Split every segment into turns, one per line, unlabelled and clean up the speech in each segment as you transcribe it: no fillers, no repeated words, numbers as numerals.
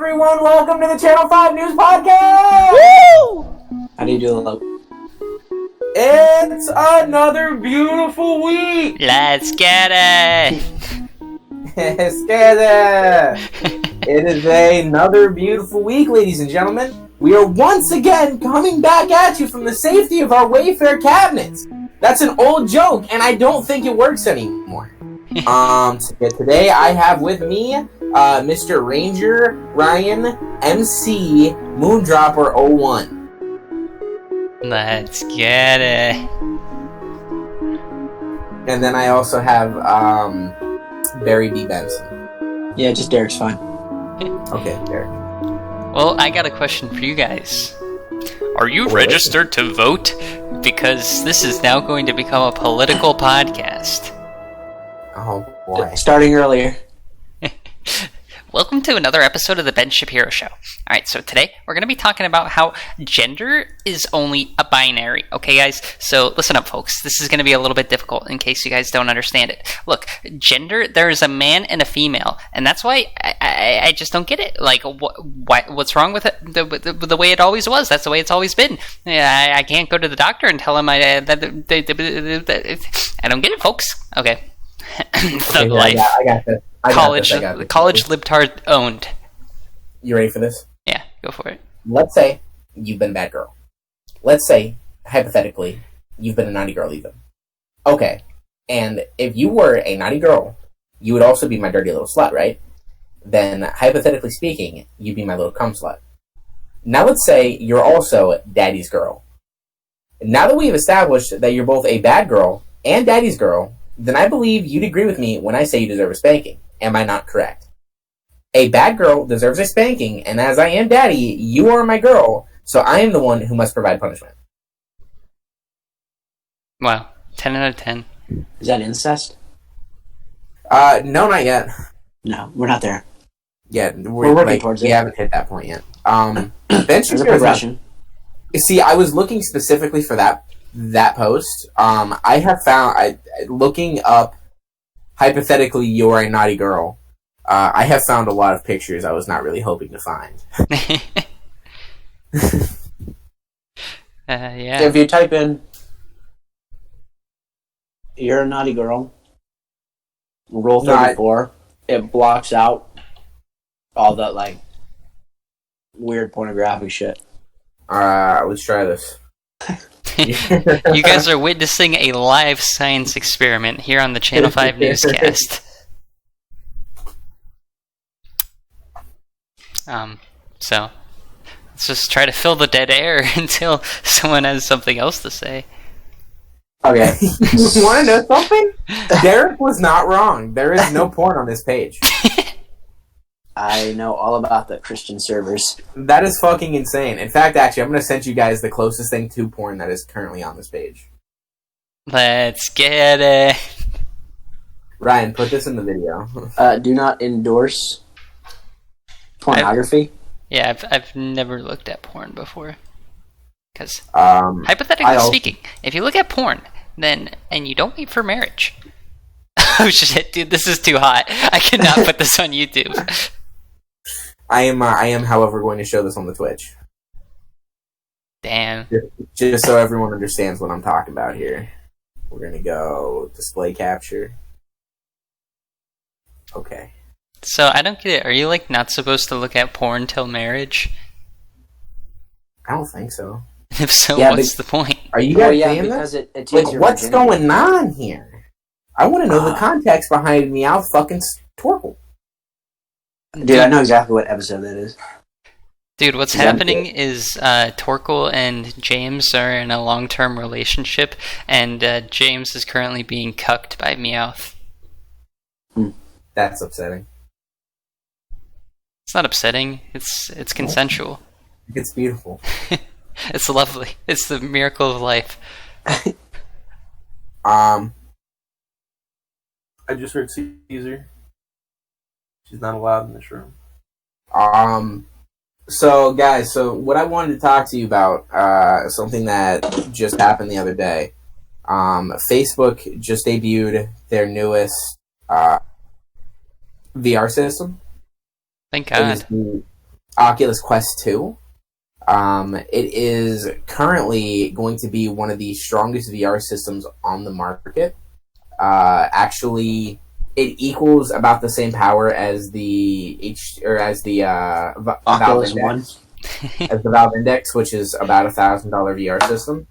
everyone? Welcome to the Channel 5 News Podcast!
Woo! How do you do it?
It's another beautiful week!
Let's get it!
Let's get it! It is another beautiful week, ladies and gentlemen. We are once again coming back at you from the safety of our Wayfair cabinets. That's an old joke, and I don't think it works anymore. Today I have with me Mr. Ranger Ryan MC Moondropper 01.
Let's get it.
And then I also have Barry D. Benson.
Yeah, just Derek's fine.
Okay, Derek.
Well, I got a question for you guys. Are you registered to vote? Because this is now going to become a political podcast.
Oh boy.
Starting earlier.
Welcome to another episode of the Ben Shapiro Show. Alright, so today we're going to be talking about how gender is only a binary. Okay, guys? So listen up, folks. This is going to be a little bit difficult in case you guys don't understand it. Look, gender, there is a man and a female, and that's why I just don't get it. Like, what's wrong with it? The way it always was. That's the way it's always been. I can't go to the doctor and tell him I don't get it, folks. Okay. Thug life.
I got this.
College libtard owned.
You ready for this?
Yeah, go for it.
Let's say you've been a bad girl. Let's say, hypothetically, you've been a naughty girl even. Okay, and if you were a naughty girl, you would also be my dirty little slut, right? Then, hypothetically speaking, you'd be my little cum slut. Now let's say you're also daddy's girl. Now that we've established that you're both a bad girl and daddy's girl, then I believe you'd agree with me when I say you deserve a spanking. Am I not correct? A bad girl deserves a spanking, and as I am daddy, you are my girl, so I am the one who must provide punishment.
Wow. 10 out of 10.
Is that incest?
No, not yet.
No, we're not there.
Yeah,
We're working towards it.
We haven't hit that point yet. Ben
There's a progression.
See, I was looking specifically for that post. I have found, looking up, hypothetically, you're a naughty girl, I have found a lot of pictures I was not really hoping to find.
Yeah.
If you type in, you're a naughty girl, roll 34, it blocks out all that, like, weird pornographic shit.
Let's try this.
You guys are witnessing a live science experiment here on the Channel 5 newscast. So let's just try to fill the dead air until someone has something else to say.
Okay. You want to know something? Derek was not wrong. There is no porn on this page.
I know all about the Christian servers.
That is fucking insane. In fact, actually, I'm going to send you guys the closest thing to porn that is currently on this page.
Let's get it.
Ryan, put this in the video.
Do not endorse pornography.
I've never looked at porn before. Because,
I
hypothetically speaking, if you look at porn, and you don't wait for marriage... Oh shit, dude, this is too hot. I cannot put this on YouTube.
I am, however, going to show this on the Twitch.
Damn.
Just so everyone understands what I'm talking about here. We're going to go display capture. Okay.
So, I don't get it. Are you, like, not supposed to look at porn till marriage?
I don't think so.
If so,
Yeah,
what's the point?
Are you guys saying
because
this?
it takes
Like,
your
what's
virginity.
going on here? I want to know the context behind Meow fucking Torkel.
Dude, I know exactly what episode that is.
Dude, what's happening is Torkel and James are in a long-term relationship, and James is currently being cucked by Meowth.
That's upsetting.
It's not upsetting. It's consensual.
It's beautiful.
It's lovely. It's the miracle of life.
I just heard Caesar. She's not allowed in this room.
So guys, what I wanted to talk to you about, something that just happened the other day. Facebook just debuted their newest VR system.
Thank God.
Oculus Quest 2. It is currently going to be one of the strongest VR systems on the market. Actually, it equals about the same power as the
Oculus
Valve Index,
One.
as the Valve Index, which is about $1,000 VR system.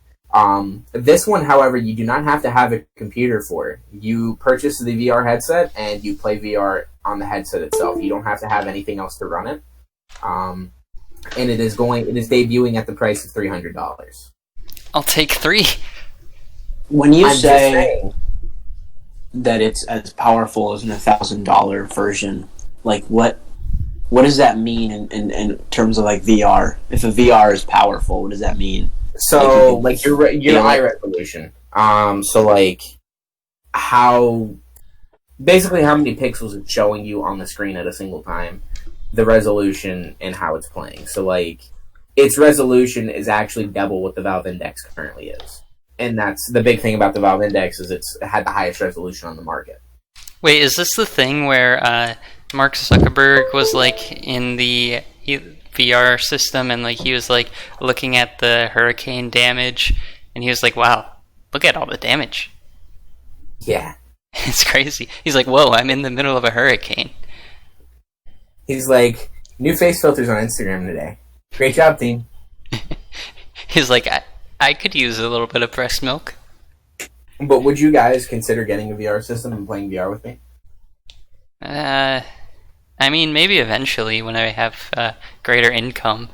This one, however, you do not have to have a computer for. You purchase the VR headset and you play VR on the headset itself. You don't have to have anything else to run it. And it is debuting at the price of $300.
I'll take 3.
When you
I'm just
say
saying,
that it's as powerful as an $1,000 version, like what does that mean in terms of like VR? If a VR is powerful, what does that mean?
so like your eye resolution. So like how many pixels it's showing you on the screen at a single time, the resolution, and how it's playing. So like its resolution is actually double what the Valve Index currently is. And that's the big thing about the Valve Index, is it had the highest resolution on the market.
Wait, is this the thing where Mark Zuckerberg was like in the VR system and like he was like looking at the hurricane damage and he was like, wow, look at all the damage.
Yeah.
It's crazy. He's like, whoa, I'm in the middle of a hurricane.
He's like, new face filters on Instagram today. Great job, team.
He's like, I could use a little bit of breast milk.
But would you guys consider getting a VR system and playing VR with me?
I mean, maybe eventually when I have greater income.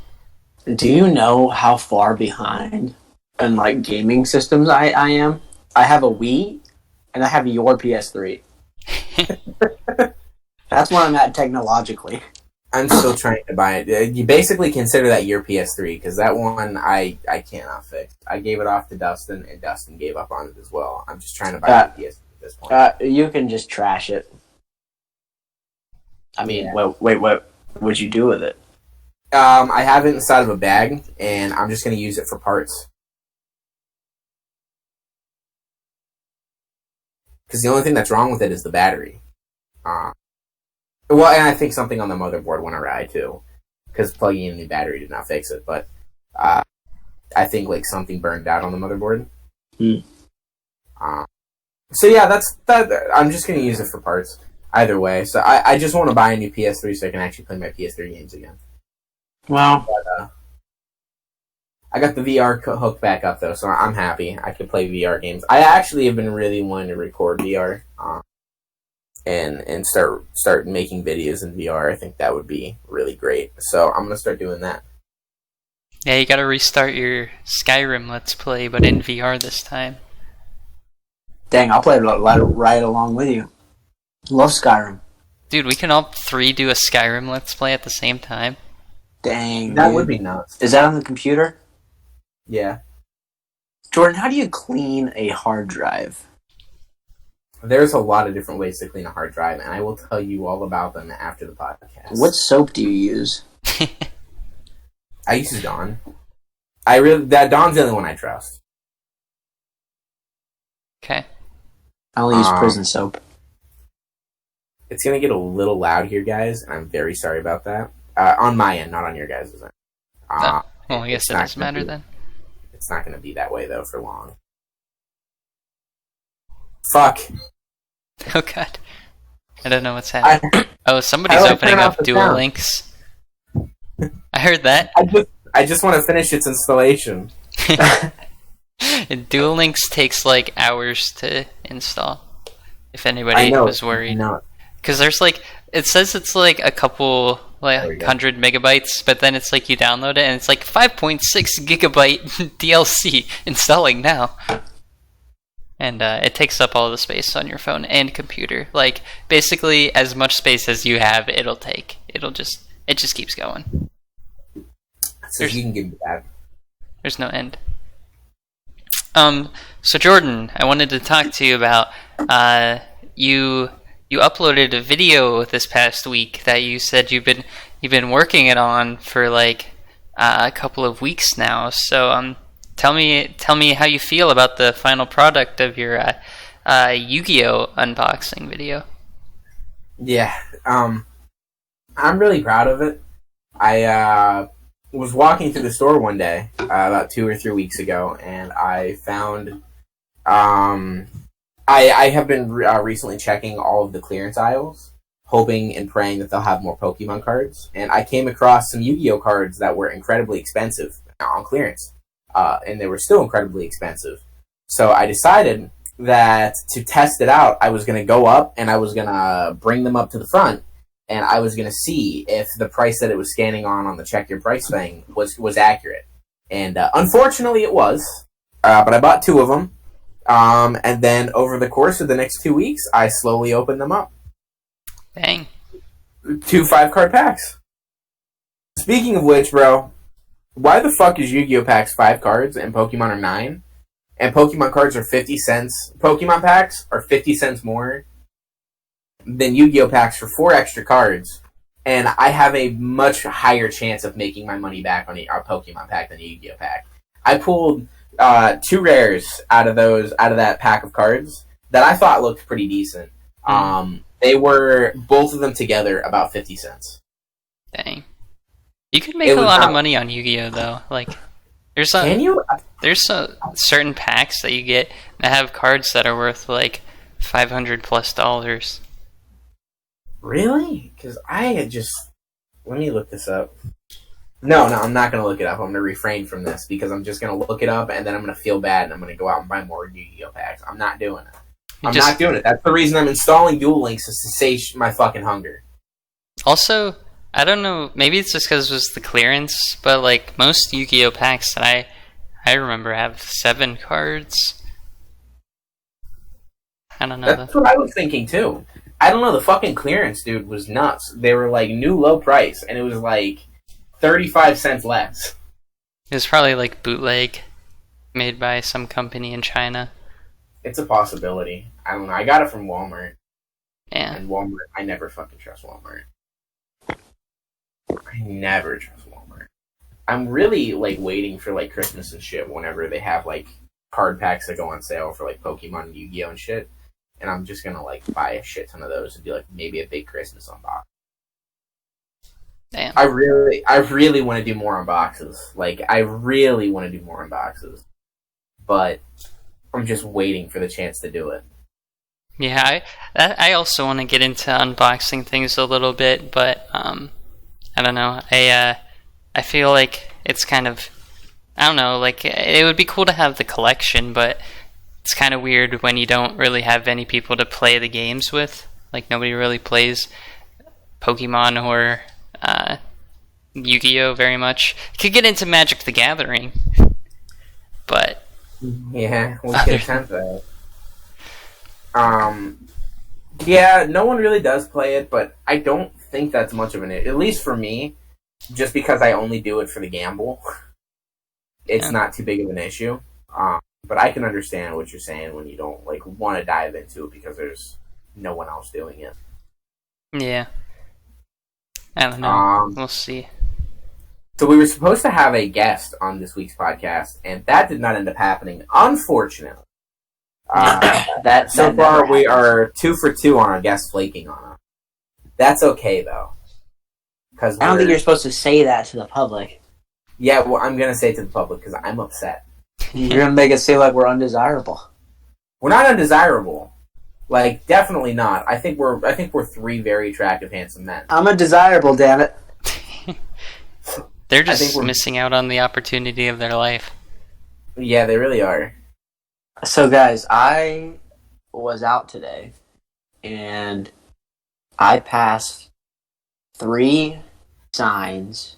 Do you know how far behind in like gaming systems I am? I have a Wii and I have your PS3. That's where I'm at technologically.
I'm still trying to buy it. You basically consider that your PS3, because that one I cannot fix. I gave it off to Dustin, and Dustin gave up on it as well. I'm just trying to buy a PS3 at this point.
You can just trash it. I mean,
Yeah.
what would you do with it?
I have it inside of a bag, and I'm just going to use it for parts. Because the only thing that's wrong with it is the battery. Well, and I think something on the motherboard went awry too, because plugging in a new battery did not fix it. But I think like something burned out on the motherboard. So yeah, that's that. I'm just gonna use it for parts either way. So I just want to buy a new PS3 so I can actually play my PS3 games again.
Well,
But, I got the VR hooked back up though, so I'm happy. I can play VR games. I actually have been really wanting to record VR. And start making videos in VR. I think that would be really great. So I'm gonna start doing that.
Yeah, you gotta restart your Skyrim Let's Play, but in VR this time.
dang, I'll play right along with you. Love Skyrim.
Dude, we can all 3 do a Skyrim Let's Play at the same time.
Dang,
That
dude.
would be nuts.
Is that on the computer?
Yeah.
Jordan, how do you clean a hard drive?
There's a lot of different ways to clean a hard drive, and I will tell you all about them after the podcast.
What soap do you use?
I use Dawn. Dawn's the only one I trust.
Okay.
I only use prison soap.
It's gonna get a little loud here, guys, and I'm very sorry about that. On my end, not on your guys' end.
Well, I guess
it's
it
not
doesn't
gonna
matter
be-
then.
It's not gonna be that way though for long. Fuck.
Oh god. I don't know what's happening. Oh, somebody's
I
opening
turn
up
off the
Dual
sound.
Links. I heard that.
I just want to finish its installation.
Dual Links takes like hours to install. If
I
anybody
know.
was worried.
No.
Because there's like, it says it's like a couple,
There we
like
go.
100 megabytes, but then it's like you download it and it's like 5.6 gigabyte DLC installing now. And it takes up all the space on your phone and computer. Like, basically, as much space as you have, it'll take. It just keeps going.
So you can give me that.
There's no end. So Jordan, I wanted to talk to you about, you uploaded a video this past week that you said you've been working it on for like a couple of weeks now. So tell me how you feel about the final product of your Yu-Gi-Oh unboxing video.
Yeah. I'm really proud of it. I was walking through the store one day about 2 or 3 weeks ago, and I found. I have been recently checking all of the clearance aisles, hoping and praying that they'll have more Pokemon cards. And I came across some Yu-Gi-Oh cards that were incredibly expensive on clearance, and they were still incredibly expensive. So I decided that to test it out, I was going to go up and I was going to bring them up to the front, and I was going to see if the price that it was scanning on the check your price thing was accurate. And unfortunately, it was. But I bought 2 of them. And then over the course of the next 2 weeks, I slowly opened them up.
Dang.
2 5-card packs. Speaking of which, bro, why the fuck is Yu-Gi-Oh packs 5 cards and Pokemon are 9? And Pokemon cards are 50 cents. Pokemon packs are 50 cents more than Yu-Gi-Oh packs for 4 extra cards. And I have a much higher chance of making my money back on a Pokemon pack than a Yu-Gi-Oh pack. I pulled 2 rares out of that pack of cards that I thought looked pretty decent. They were, both of them together, about 50 cents.
Dang. You could make a lot of money on Yu-Gi-Oh though. Like,
can you?
There's certain packs that you get that have cards that are worth like $500+.
Really? Because I had just... Let me look this up. No, I'm not going to look it up. I'm going to refrain from this because I'm just going to look it up and then I'm going to feel bad and I'm going to go out and buy more Yu-Gi-Oh packs. I'm not doing it. Not doing it. That's the reason I'm installing Duel Links, is to satiate my fucking hunger.
Also, I don't know, maybe it's just because it was the clearance, but like most Yu-Gi-Oh packs that I remember have 7 cards. I don't know.
That's what I was thinking too. I don't know, the fucking clearance, dude, was nuts. They were like new low price and it was like 35 cents less.
It was probably like bootleg, made by some company in China.
It's a possibility. I don't know. I got it from Walmart.
Yeah.
And Walmart, I never fucking trust Walmart. I never trust Walmart. I'm really like waiting for like Christmas and shit whenever they have like card packs that go on sale for like Pokemon and Yu-Gi-Oh and shit. And I'm just gonna like buy a shit ton of those and do like maybe a big Christmas unbox.
Damn.
I really want to do more unboxes. Like, I really want to do more unboxes. But I'm just waiting for the chance to do it.
Yeah, I also want to get into unboxing things a little bit, but I don't know. I feel like it's kind of, I don't know, like it would be cool to have the collection, but it's kind of weird when you don't really have any people to play the games with. Like nobody really plays Pokemon or Yu-Gi-Oh very much. Could get into Magic the Gathering, but
yeah, we can attempt that. Yeah, no one really does play it, but I don't think that's much of an issue. At least for me, just because I only do it for the gamble, it's not too big of an issue. But I can understand what you're saying when you don't like want to dive into it because there's no one else doing it.
Yeah. I don't know. We'll see.
So we were supposed to have a guest on this week's podcast, and that did not end up happening, unfortunately. So far, we are 2 for 2 on our guest flaking on us. That's okay, though.
I don't think you're supposed to say that to the public.
Yeah, well, I'm going to say it to the public because I'm upset.
You're going to make it seem like we're undesirable.
We're not undesirable. Like, definitely not. I think we're 3 very attractive, handsome men.
I'm undesirable, damn it.
They're just missing out on the opportunity of their life.
Yeah, they really are.
So, guys, I was out today, and I passed 3 signs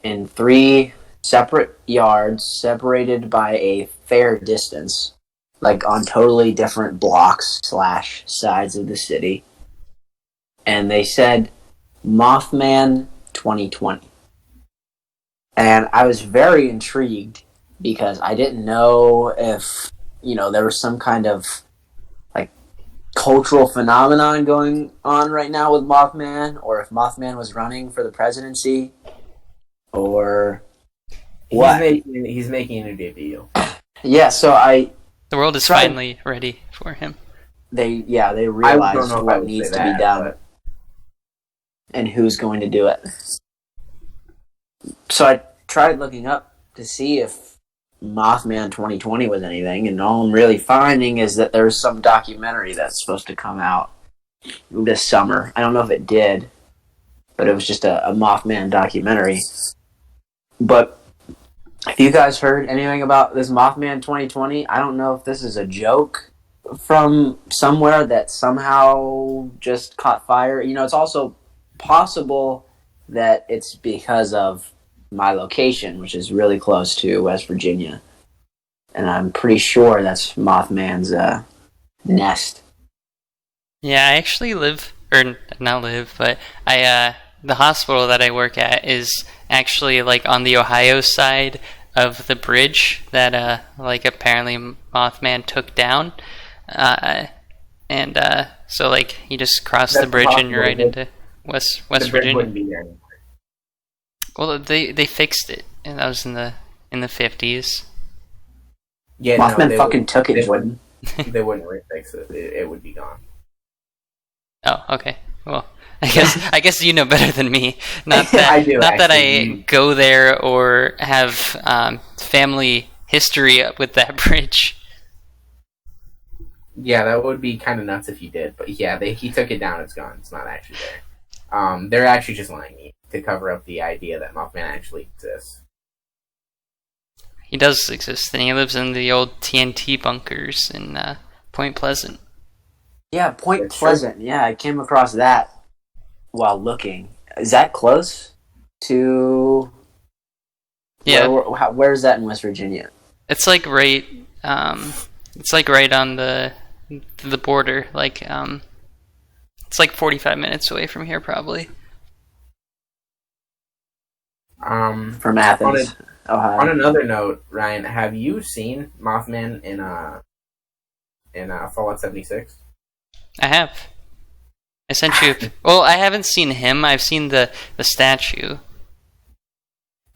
in 3 separate yards, separated by a fair distance, like on totally different blocks / sides of the city. And they said, Mothman 2020. And I was very intrigued because I didn't know if, there was some kind of, like, cultural phenomenon going on right now with Mothman, or if Mothman was running for the presidency, or what.
He's making a debut.
Yeah, so
the world is finally ready for him.
They realized what needs to be done and who's going to do it. So I tried looking up to see if Mothman 2020 was anything, and all I'm really finding is that there's some documentary that's supposed to come out this summer. I don't know if it did, but it was just a Mothman documentary. But if you guys heard anything about this Mothman 2020, I don't know if this is a joke from somewhere that somehow just caught fire. You know, it's also possible that it's because of my location, which is really close to West Virginia. And I'm pretty sure that's Mothman's nest.
Yeah, I actually live, or not live, but the hospital that I work at is actually like on the Ohio side of the bridge that like apparently Mothman took down. So like you just cross the bridge and you're right into West Virginia.
Wouldn't be there anymore.
Well, they fixed it, and that was in the 50s.
Yeah,
Mothman fucking took it,
Jordan. They wouldn't refix it. It would be gone.
Oh, okay. Well, I guess you know better than me. Not that
I do.
Not that I go there or have family history with that bridge.
Yeah, that would be kind of nuts if you did. But yeah, he took it down. It's gone. It's not actually there. They're actually just lying to cover up the idea that Mothman actually exists.
He does exist, and he lives in the old TNT bunkers in Point Pleasant.
Yeah, Point Pleasant. Yeah, I came across that while looking. Is that close to?
Yeah.
Where is that in West Virginia?
It's like right. It's like right on the border. Like it's like 45 minutes away from here, probably.
From Athens, Ohio.
On another note, Ryan, have you seen Mothman in Fallout 76?
I have. I sent you. Well, I haven't seen him. I've seen the statue.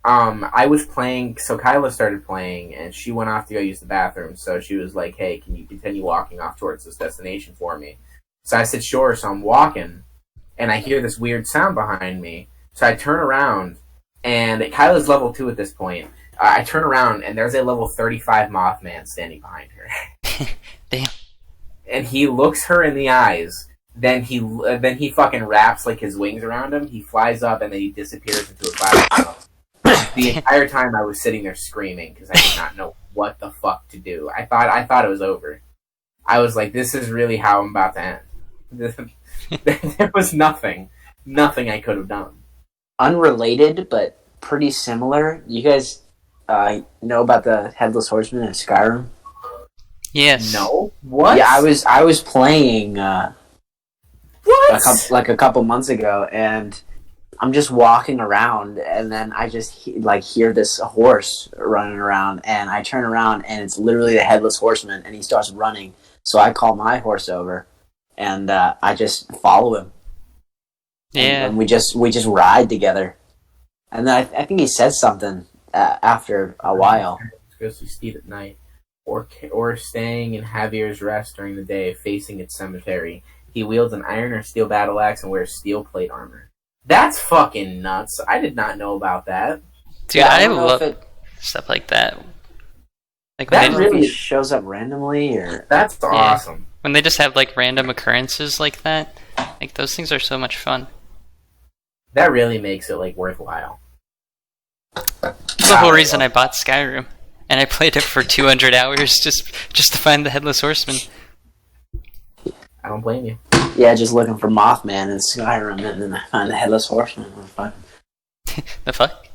I was playing, so Kyla started playing, and she went off to go use the bathroom, so she was like, hey, can you continue walking off towards this destination for me? So I said, sure, so I'm walking, and I hear this weird sound behind me, so I turn around, and Kyla's level 2 at this point. I turn around, and there's a level 35 Mothman standing behind her.
Damn.
And he looks her in the eyes, then he fucking wraps like his wings around him, he flies up, and then he disappears into a cloud. The entire time I was sitting there screaming because I did not know what the fuck to do. I thought it was over. I was like, this is really how I'm about to end. There was nothing I could have done.
Unrelated, but pretty similar. You guys know about the Headless Horseman in Skyrim?
Yes.
No? What?
Yeah, I was playing
what?
a couple months ago, and I'm just walking around, and then I just hear this horse running around, and I turn around, and it's literally the Headless Horseman, and he starts running. So I call my horse over, and I just follow him.
Yeah.
And we just ride together. And then I think he says something after a while.
Go to steed at night, or staying in Javier's Rest during the day, facing its cemetery. He wields an iron or steel battle axe and wears steel plate armor. That's fucking nuts. I did not know about that.
Dude, I love stuff like that. Like
that really shows up randomly, or
that's awesome.
When they just have like random occurrences like that, like those things are so much fun.
That really makes it like worthwhile.
That's the whole reason I bought Skyrim, and I played it for 200 hours just to find the Headless Horseman.
I don't blame you.
Yeah, just looking for Mothman in Skyrim, and then I find the Headless Horseman.
The fuck?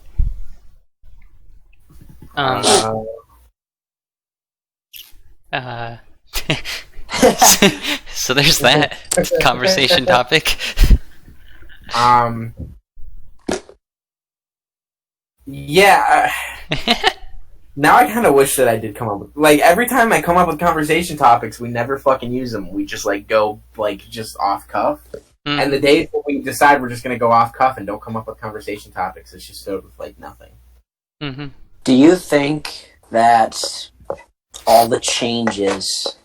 So there's that conversation topic.
Yeah. Now I kind of wish that I did come up with... Like, every time I come up with conversation topics, we never fucking use them. We just, like, go, like, just off cuff. Mm. And the days when we decide we're just going to go off cuff and don't come up with conversation topics, it's just filled with, like, nothing.
Mm-hmm.
Do you think that all the changes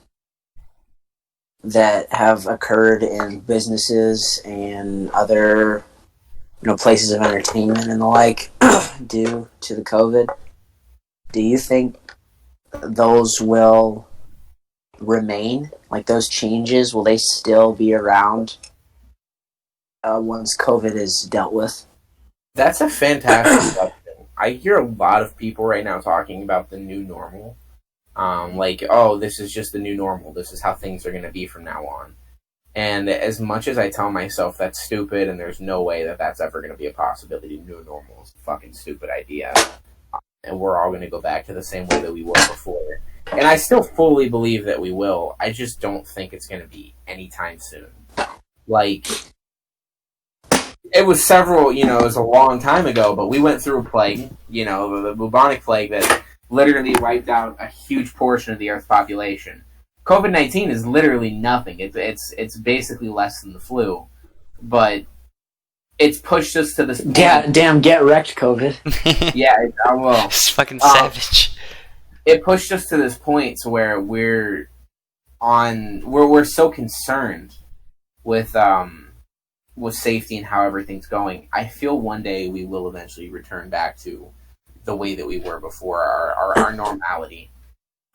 that have occurred in businesses and other places of entertainment and the like due to the COVID. Do you think those will remain? Like those changes, will they still be around once COVID is dealt with?
That's a fantastic question. I hear a lot of people right now talking about the new normal. Like, oh, this is just the new normal. This is how things are going to be from now on. And as much as I tell myself that's stupid and there's no way that that's ever going to be a possibility, new normal is a fucking stupid idea. And we're all going to go back to the same way that we were before. And I still fully believe that we will. I just don't think it's going to be anytime soon. Like, it was it was a long time ago, but we went through a plague, the bubonic plague that literally wiped out a huge portion of the Earth's population. COVID-19 is literally nothing. It's basically less than the flu, but it's pushed us to this point.
Damn, get wrecked, COVID.
Yeah, I will.
It's fucking savage.
It pushed us to this point to where we're so concerned with safety and how everything's going. I feel one day we will eventually return back to the way that we were before, our normality.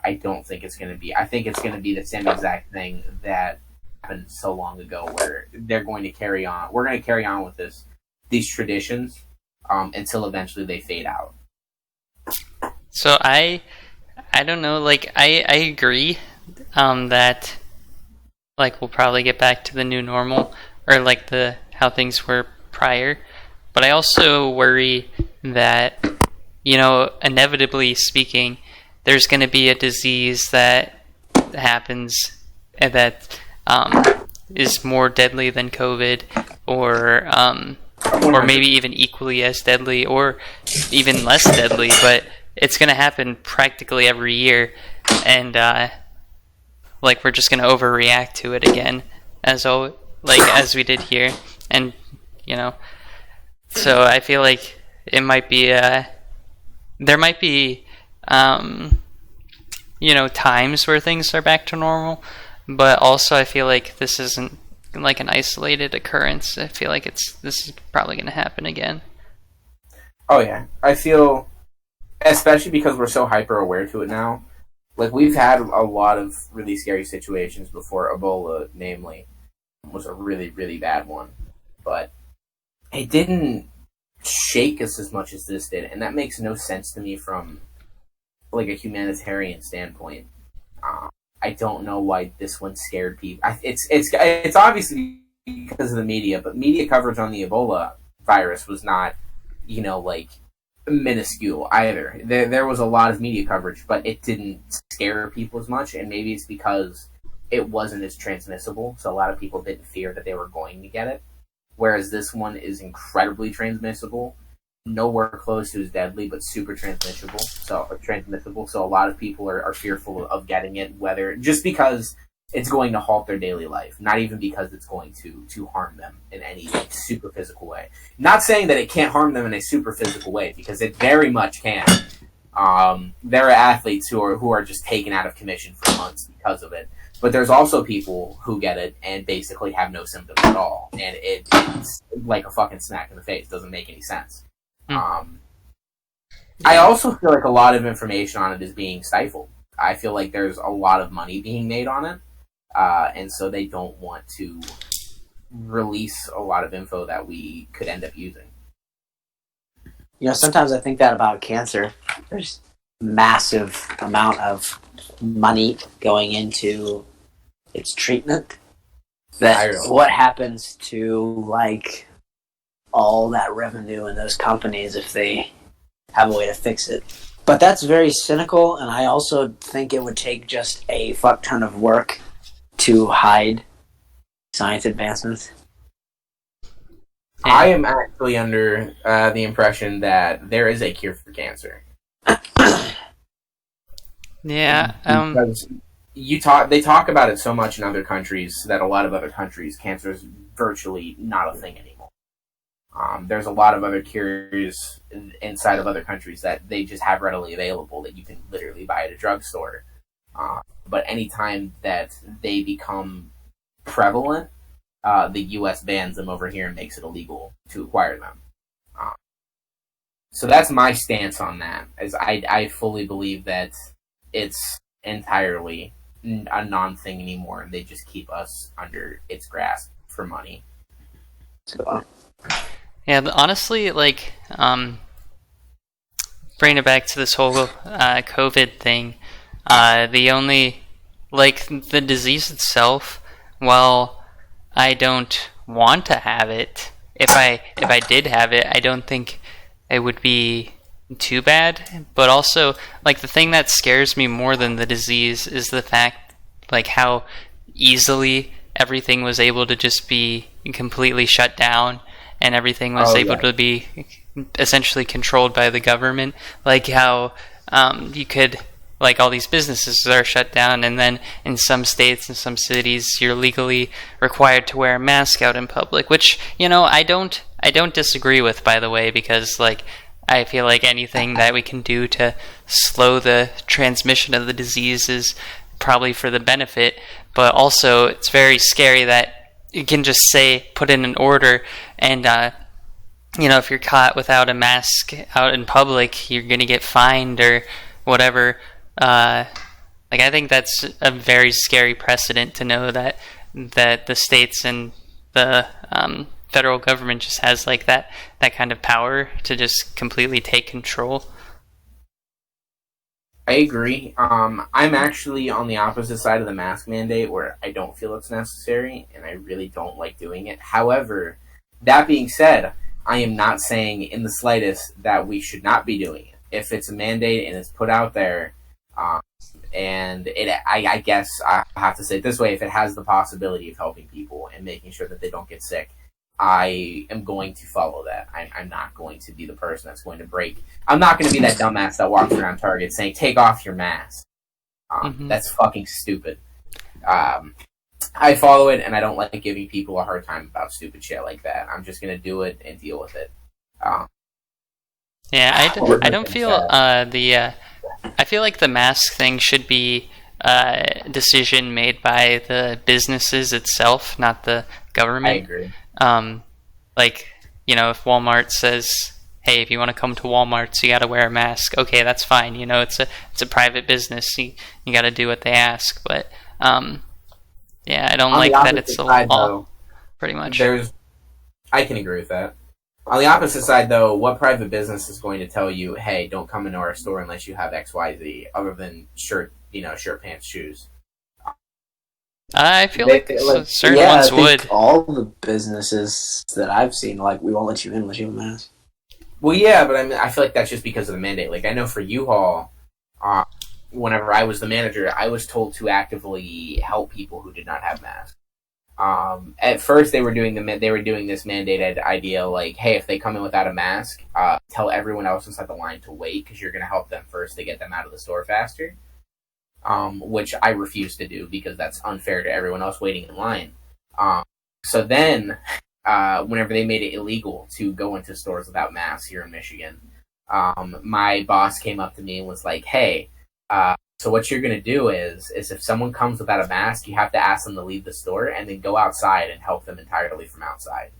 I don't think it's going to be. I think it's going to be the same exact thing that happened so long ago, where they're going to carry on. We're going to carry on with these traditions until eventually they fade out.
So I don't know. Like I agree that like we'll probably get back to the new normal or like how things were prior, but I also worry that inevitably speaking, there's going to be a disease that happens that is more deadly than COVID, or maybe even equally as deadly, or even less deadly. But it's going to happen practically every year, and we're just going to overreact to it again, as we did here, and So I feel like it might be there might be times where things are back to normal, but also I feel like this isn't like an isolated occurrence. I feel like this is probably going to happen again.
Oh yeah, I feel, especially because we're so hyper aware to it now. Like, we've had a lot of really scary situations before. Ebola, namely, was a really, really bad one, but it didn't shake us as much as this did, and that makes no sense to me from like a humanitarian standpoint. I don't know why this one scared people. It's obviously because of the media, but media coverage on the Ebola virus was not, minuscule either. There was a lot of media coverage, but it didn't scare people as much, and maybe it's because it wasn't as transmissible, so a lot of people didn't fear that they were going to get it. Whereas this one is incredibly transmissible, nowhere close to as deadly, but super transmissible. So a lot of people are fearful of getting it, whether just because it's going to halt their daily life, not even because it's going to harm them in any super physical way. Not saying that it can't harm them in a super physical way, because it very much can. There are athletes who are just taken out of commission for months because of it. But there's also people who get it and basically have no symptoms at all, and it's like a fucking smack in the face. It doesn't make any sense. I also feel like a lot of information on it is being stifled. I feel like there's a lot of money being made on it, and so they don't want to release a lot of info that we could end up using.
Sometimes I think that about cancer. There's massive amount of money going into its treatment. What happens to all that revenue in those companies if they have a way to fix it? But that's very cynical, and I also think it would take just a fuck ton of work to hide science advancements.
I am actually under the impression that there is a cure for cancer.
Yeah.
Because they talk about it so much in other countries that a lot of other countries, cancer is virtually not a thing anymore. There's a lot of other cures inside of other countries that they just have readily available that you can literally buy at a drugstore. But anytime that they become prevalent, the U.S. bans them over here and makes it illegal to acquire them. So that's my stance on that. As I fully believe that it's entirely a non-thing anymore, and they just keep us under its grasp for money.
Yeah, honestly, like, bringing it back to this whole COVID thing, the only, like, the disease itself, while I don't want to have it, if I did have it, I don't think it would be too bad. But also, like, the thing that scares me more than the disease is the fact, like, how easily everything was able to just be completely shut down, and everything was able to be essentially controlled by the government. Like how you could, like, all these businesses are shut down, and then in some states and some cities you're legally required to wear a mask out in public, which, you know, I don't disagree with, by the way, because, like, I feel like anything that we can do to slow the transmission of the disease is probably for the benefit. But also, it's very scary that you can just say, put in an order, and you know, if you're caught without a mask out in public, you're gonna get fined or whatever. Like, I think that's a very scary precedent to know that the states and the federal government just has, like, that kind of power to just completely take control.
I agree. I'm actually on the opposite side of the mask mandate, where I don't feel it's necessary, and I really don't like doing it. However, that being said, I am not saying in the slightest that we should not be doing it. If it's a mandate and it's put out there, and I guess I have to say it this way, if it has the possibility of helping people and making sure that they don't get sick, I am going to follow that. I'm not going to be the person that's going to break. I'm not going to be that dumbass that walks around Target saying, take off your mask. That's fucking stupid. I follow it, and I don't like giving people a hard time about stupid shit like that. I'm just going to do it and deal with it.
Yeah, I don't feel I feel like the mask thing should be a decision made by the businesses itself, not the government.
I agree.
Like, you know, if Walmart says, hey, if you want to come to Walmart, so you got to wear a mask, okay, that's fine. You know, it's a private business. You got to do what they ask. But yeah, I don't like that it's a law, though, pretty much.
I can agree with that. On the opposite side, though, what private business is going to tell you, hey, don't come into our store unless you have XYZ, other than shirt, pants, shoes?
I feel like certain ones would.
All the businesses that I've seen, like, we won't let you in unless you have a mask.
Well, yeah, but I feel like that's just because of the mandate. Like, I know for U-Haul, whenever I was the manager, I was told to actively help people who did not have masks. At first, they were doing this mandated idea, like, hey, if they come in without a mask, tell everyone else inside the line to wait, because you're going to help them first to get them out of the store faster. Which I refuse to do because that's unfair to everyone else waiting in line. So then, whenever they made it illegal to go into stores without masks here in Michigan, my boss came up to me and was like, hey, so what you're going to do is if someone comes without a mask, you have to ask them to leave the store and then go outside and help them entirely from outside.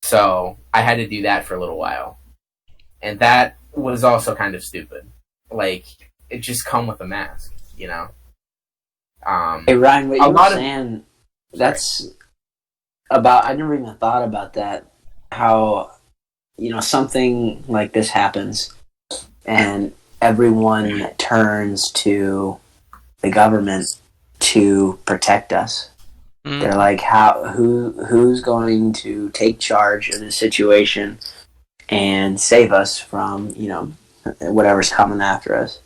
So I had to do that for a little while. And that was also kind of stupid. Like, it just come with a mask, you know?
Hey, Ryan, what you were saying, that's about, I never even thought about that, how, you know, something like this happens, and everyone turns to the government to protect us. They're like, who's going to take charge of this situation and save us from, you know, whatever's coming after us?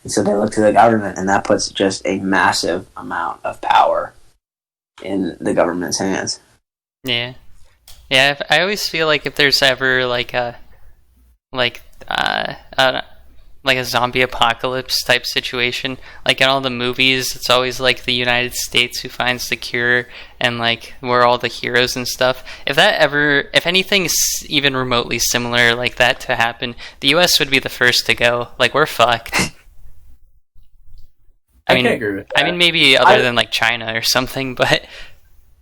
And so they look to the government, and that puts just a massive amount of power in the government's hands. Yeah.
Yeah, I always feel like if there's ever like a zombie apocalypse type situation, like in all the movies, it's always like the United States who finds the cure, and like we're all the heroes and stuff. If anything's even remotely similar like that to happen, the US would be the first to go. Like, we're fucked.
I can agree with that.
I mean, maybe other than like China or something, but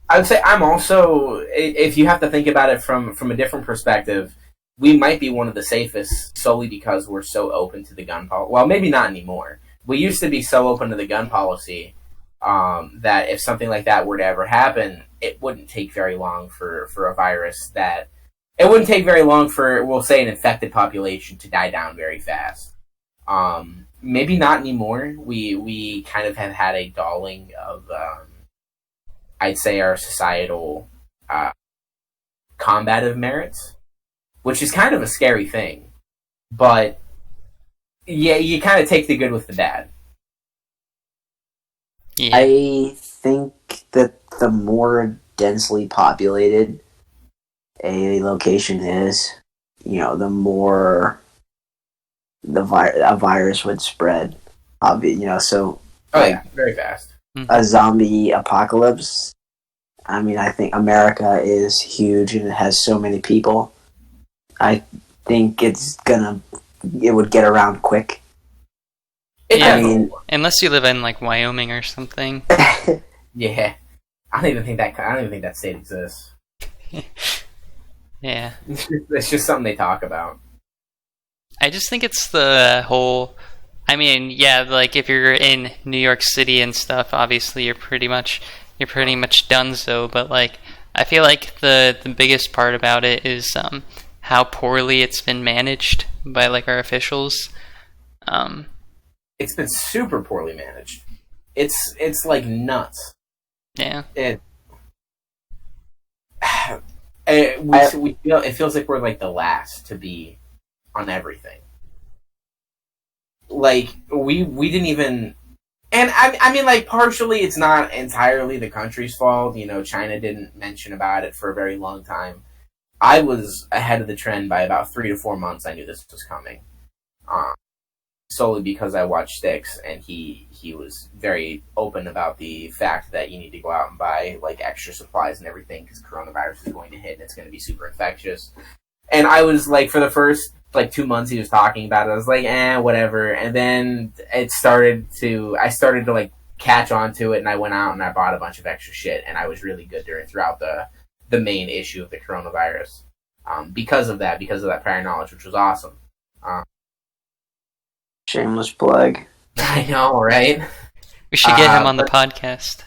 I would say I'm also, if you have to think about it from a different perspective, we might be one of the safest solely because we're so open to the gun policy. Well, maybe not anymore. We used to be so open to the gun policy that if something like that were to ever happen, it wouldn't take very long for a virus that... It wouldn't take very long for, we'll say, an infected population to die down very fast. Maybe not anymore. We kind of have had a dulling of, I'd say, our societal combative merits, which is kind of a scary thing. But, yeah, you kind of take the good with the bad.
yeah.
I think that the more densely populated a location is, the more a virus would spread. So
Very fast.
a zombie apocalypse. I mean, I think America is huge and it has so many people. I think it would get around quick.
Yeah.
I mean,
Unless you live in like Wyoming or something.
Yeah, I don't even think that state exists.
Yeah.
It's just something they talk about.
I just think it's the whole... I mean, yeah, like if you're in New York City and stuff, obviously you're pretty much donezo, but like I feel like the biggest part about it is how poorly it's been managed by like our officials.
It's been super poorly managed. It's like nuts.
Yeah.
It feels like we're like the last to be on everything. Like we didn't even, and I mean, like, partially it's not entirely the country's fault. China didn't mention about it for a very long time. I was ahead of the trend by about 3 to 4 months. I knew this was coming, solely because I watched Sticks, and he was very open about the fact that you need to go out and buy like extra supplies and everything because coronavirus is going to hit and it's going to be super infectious. And I was like, for the first like 2 months he was talking about it, I was like, whatever. And then I started to like catch on to it, and I went out and I bought a bunch of extra shit, and I was really good throughout the main issue of the coronavirus. Because of that prior knowledge, which was awesome.
Shameless plug.
I know, right?
We should get him on the podcast.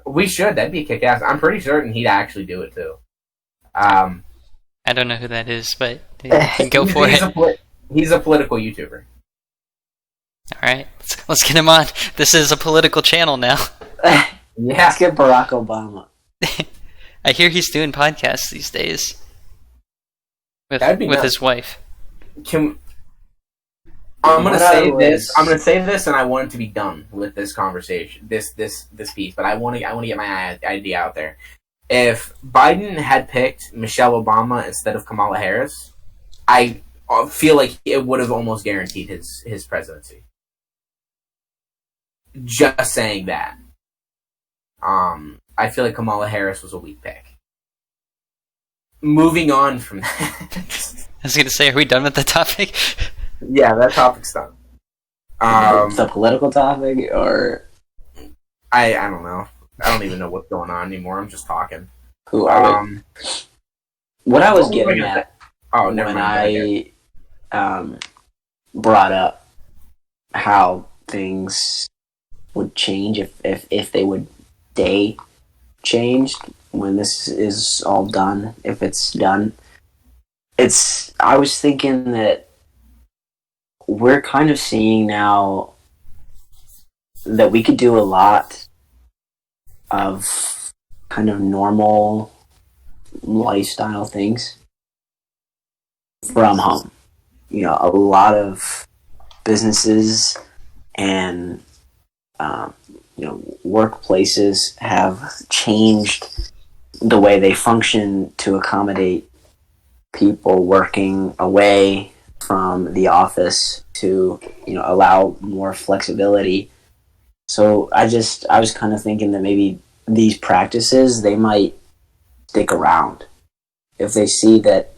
We should. That'd be kick-ass. I'm pretty certain he'd actually do it too.
I don't know who that is, but go for it.
He's a political YouTuber.
All right, let's get him on. This is a political channel now.
Yeah.
Let's get Barack Obama.
I hear he's doing podcasts these days with his wife.
I'm gonna say this, and I want it to be done with this conversation, this piece. But I want to get my idea out there. If Biden had picked Michelle Obama instead of Kamala Harris, I feel like it would have almost guaranteed his presidency. Just saying that. I feel like Kamala Harris was a weak pick. Moving on from that.
I was going to say, are we done with the topic?
Yeah, that topic's done.
The political topic, or
I don't know. I don't even know what's going on anymore. I'm just talking.
who are we? What I was getting at
never
when
mind.
I brought up how things would change if they would stay changed when this is all done, if it's done. I was thinking that we're kind of seeing now that we could do a lot of kind of normal lifestyle things from home. A lot of businesses and workplaces have changed the way they function to accommodate people working away from the office to allow more flexibility. So I was kind of thinking that maybe these practices, they might stick around if they see that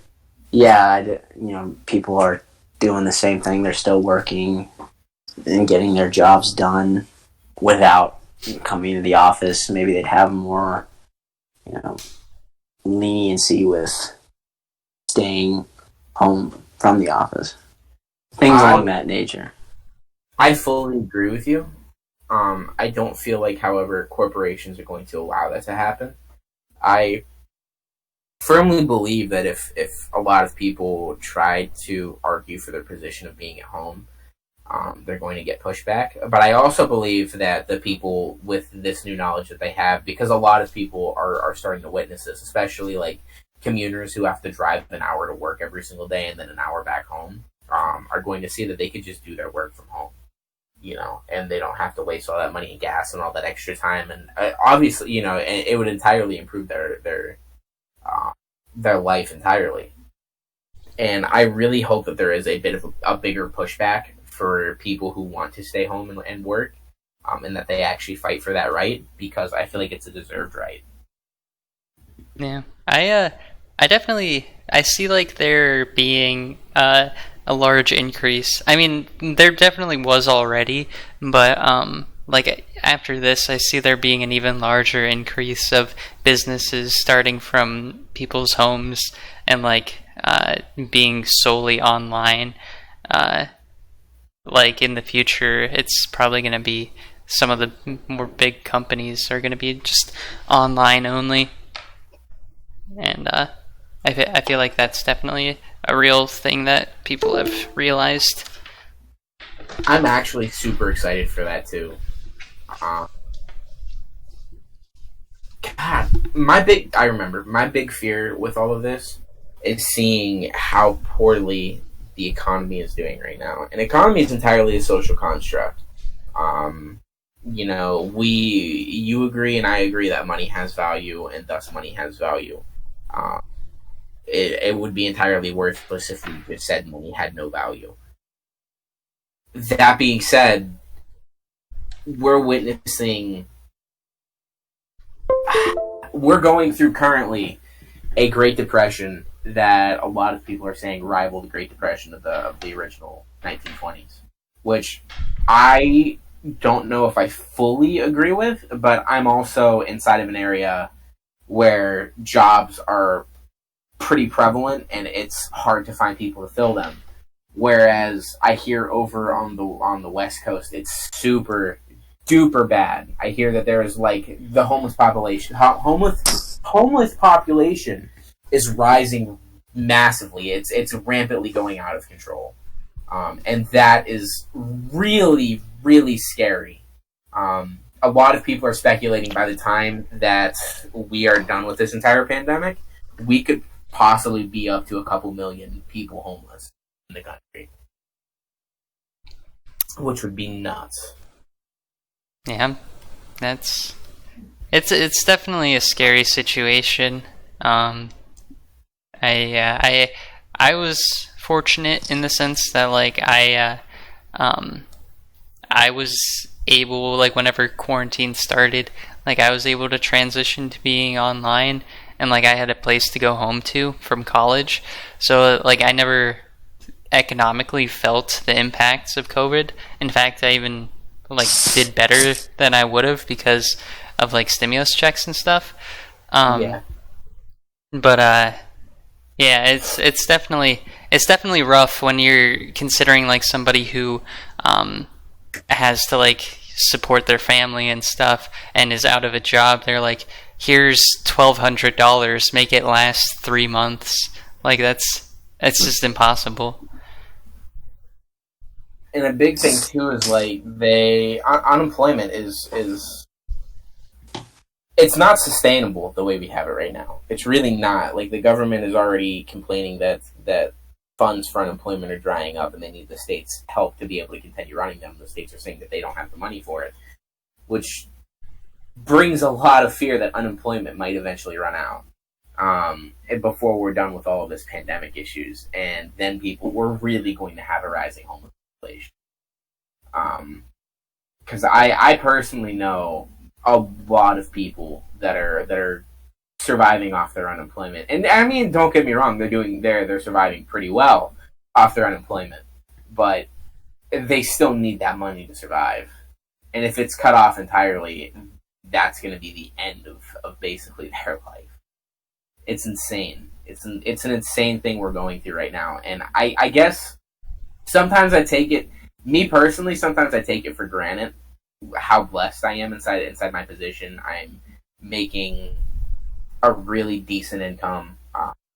people are doing the same thing, they're still working and getting their jobs done. without coming to the office. Maybe they'd have more, leniency with staying home from the office. Things along that nature.
I fully agree with you. I don't feel like, however, corporations are going to allow that to happen. I firmly believe that if a lot of people try to argue for their position of being at home, they're going to get pushback. But I also believe that the people with this new knowledge that they have, because a lot of people are starting to witness this, especially like commuters who have to drive an hour to work every single day and then an hour back home, are going to see that they could just do their work from home, and they don't have to waste all that money in gas and all that extra time. And obviously, it would entirely improve their life entirely. And I really hope that there is a bit of a bigger pushback for people who want to stay home and work, and that they actually fight for that right, because I feel like it's a deserved right.
Yeah, I definitely see like there being a large increase. I mean, there definitely was already, but like after this, I see there being an even larger increase of businesses starting from people's homes and like being solely online. Like in the future, it's probably going to be some of the more big companies are going to be just online only, and I feel like that's definitely a real thing that people have realized.
I'm actually super excited for that too. God, my big fear with all of this is seeing how poorly the economy is doing right now. An economy is entirely a social construct. You agree and I agree that money has value, and thus money has value. It would be entirely worthless if we just said money had no value. That being said, we're going through currently a Great Depression that a lot of people are saying rivaled the Great Depression of the original 1920s, which I don't know if I fully agree with, but I'm also inside of an area where jobs are pretty prevalent and it's hard to find people to fill them. Whereas I hear over on the West Coast, it's super duper bad. I hear that there is like the homeless population is rising massively. It's rampantly going out of control, and that is really, really scary. A lot of people are speculating by the time that we are done with this entire pandemic, we could possibly be up to a couple million people homeless in the country, which would be nuts.
Yeah, it's definitely a scary situation. I was fortunate in the sense that like I was able, like whenever quarantine started, like I was able to transition to being online, and like I had a place to go home to from college, so like I never economically felt the impacts of COVID. In fact, I even like did better than I would have because of like stimulus checks and stuff.
Yeah.
But yeah, it's definitely rough when you're considering like somebody who has to like support their family and stuff and is out of a job. They're like, here's $1,200, make it last 3 months. Like that's just impossible.
And a big thing too is like unemployment is it's not sustainable the way we have it right now. It's really not. Like the government is already complaining that funds for unemployment are drying up and they need the states' help to be able to continue running them. The states are saying that they don't have the money for it, which brings a lot of fear that unemployment might eventually run out before we're done with all of this pandemic issues, and then we're really going to have a rising homeless population. Because I personally know a lot of people that are surviving off their unemployment, and I mean, don't get me wrong, they're surviving pretty well off their unemployment, but they still need that money to survive, And if it's cut off entirely, that's going to be the end of basically their life. It's insane. It's an insane thing we're going through right now. And I guess sometimes I take it, me personally, sometimes I take it for granted how blessed I am inside my position. I'm making a really decent income.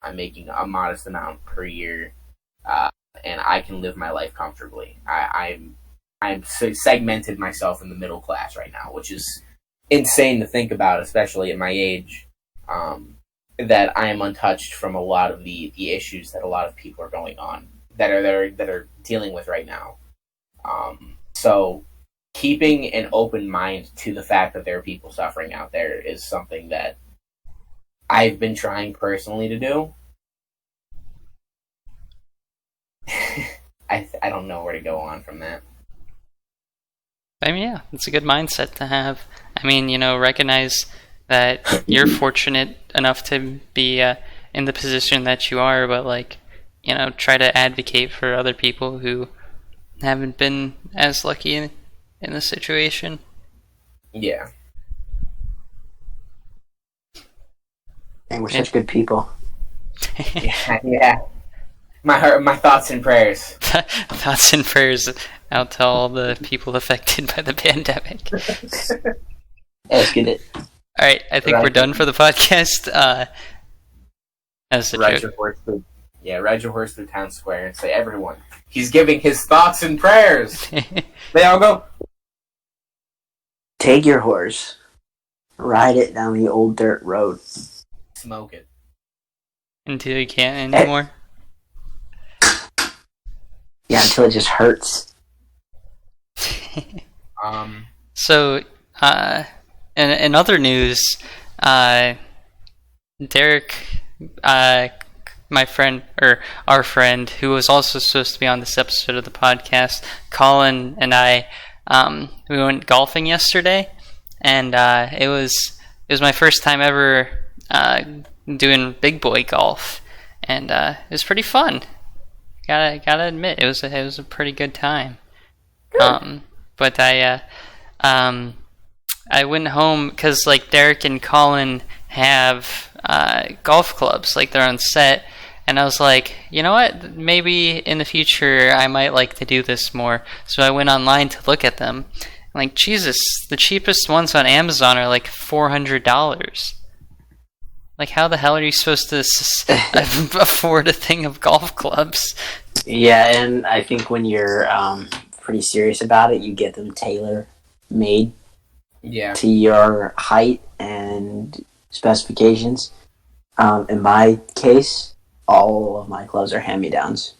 I'm making a modest amount per year, and I can live my life comfortably. I'm segmented myself in the middle class right now, which is insane to think about, especially at my age. That I am untouched from a lot of the issues that a lot of people are going on that are dealing with right now. So keeping an open mind to the fact that there are people suffering out there is something that I've been trying personally to do. I don't know where to go on from that.
I mean, yeah, it's a good mindset to have. I mean, recognize that you're fortunate enough to be in the position that you are, but try to advocate for other people who haven't been as lucky in the situation.
Yeah.
And we're such good people.
Yeah. My thoughts and prayers.
Thoughts and prayers out to all the people affected by the pandemic.
Let's get it.
All right, I think we're done for the podcast. That's a
ride
joke.
Ride your horse through town square and say, everyone, he's giving his thoughts and prayers. They all go,
take your horse, ride it down the old dirt road.
Smoke it.
Until you can't anymore.
Yeah, until it just hurts.
So, in other news, Derek, my friend, or our friend, who was also supposed to be on this episode of the podcast, Colin and I, we went golfing yesterday, and it was my first time ever doing big boy golf, and it was pretty fun. Gotta admit, it was a pretty good time. Good. But I went home because Derek and Colin have golf clubs, they're on set, and I was like, you know what? Maybe in the future I might like to do this more. So I went online to look at them. Jesus, the cheapest ones on Amazon are $400. How the hell are you supposed to afford a thing of golf clubs?
Yeah, and I think when you're pretty serious about it, you get them tailor-made to your height and specifications. In my case, all of my clubs are hand-me-downs.